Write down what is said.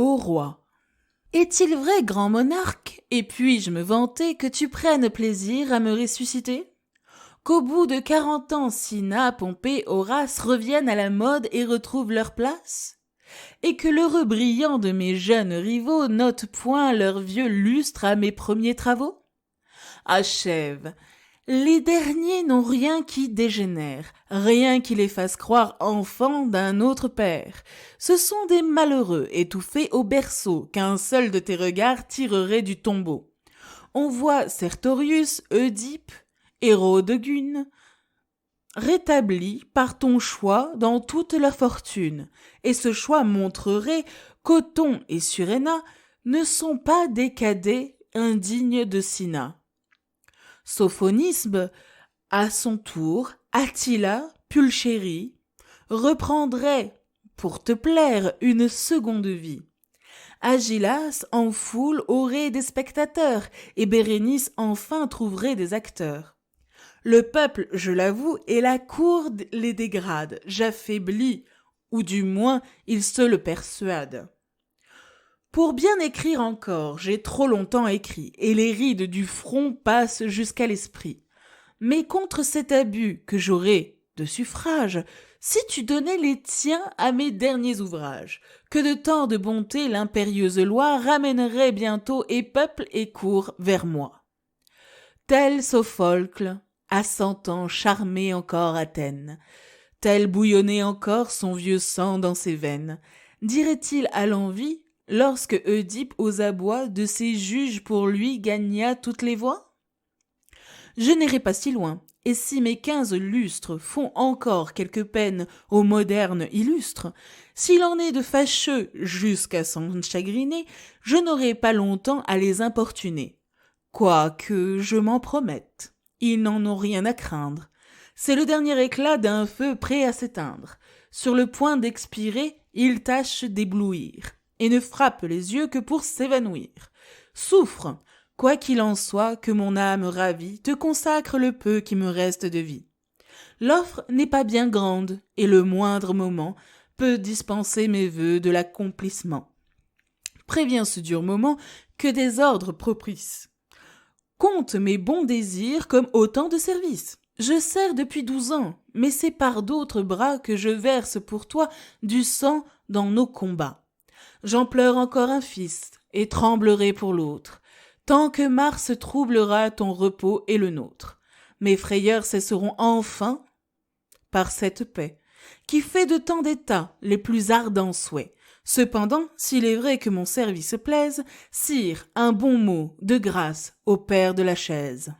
au roi. Est-il vrai, grand monarque, et puis-je me vanter que tu prennes plaisir à me ressusciter? Qu'au bout de 40 ans, Cinna, Pompée, Horace reviennent à la mode et retrouvent leur place? Et que l'heureux brillant de mes jeunes rivaux note point leur vieux lustre à mes premiers travaux? Achève. Les derniers n'ont rien qui dégénère, rien qui les fasse croire enfants d'un autre père. Ce sont des malheureux étouffés au berceau qu'un seul de tes regards tirerait du tombeau. On voit Sertorius, Oedipe, Hérodegune, rétablis par ton choix dans toute leur fortune, et ce choix montrerait qu'Othon et Suréna ne sont pas des cadets indignes de Cinna. Sophonisbe, à son tour, Attila, Pulchérie, reprendrait, pour te plaire, une seconde vie. Agilas, en foule, aurait des spectateurs, et Bérénice, enfin, trouverait des acteurs. Le peuple, je l'avoue, et la cour les dégrade, j'affaiblis, ou du moins, ils se le persuadent. Pour bien écrire encore, j'ai trop longtemps écrit, et les rides du front passent jusqu'à l'esprit. Mais contre cet abus que j'aurais de suffrage, si tu donnais les tiens à mes derniers ouvrages, que de tant de bonté l'impérieuse loi ramènerait bientôt et peuple et cour vers moi. Tel Sophocle, à 100 ans charmé encore Athènes, tel bouillonnait encore son vieux sang dans ses veines, dirait-il à l'envi, lorsque Oedipe aux abois de ses juges pour lui gagna toutes les voix? Je n'irai pas si loin, et si mes 15 lustres font encore quelque peine aux modernes illustres, s'il en est de fâcheux jusqu'à s'en chagriner, je n'aurai pas longtemps à les importuner. Quoique je m'en promette, ils n'en ont rien à craindre. C'est le dernier éclat d'un feu prêt à s'éteindre. Sur le point d'expirer, il tâche d'éblouir, et ne frappe les yeux que pour s'évanouir. Souffre, quoi qu'il en soit, que mon âme ravie te consacre le peu qui me reste de vie. L'offre n'est pas bien grande, et le moindre moment peut dispenser mes vœux de l'accomplissement. Préviens ce dur moment que des ordres propices. Compte mes bons désirs comme autant de services. Je sers depuis 12 ans, mais c'est par d'autres bras que je verse pour toi du sang dans nos combats. J'en pleure encore un fils, et tremblerai pour l'autre, tant que Mars troublera ton repos et le nôtre. Mes frayeurs cesseront enfin par cette paix, qui fait de tant d'états les plus ardents souhaits. Cependant, s'il est vrai que mon service plaise, sire, un bon mot de grâce au père de la chaise.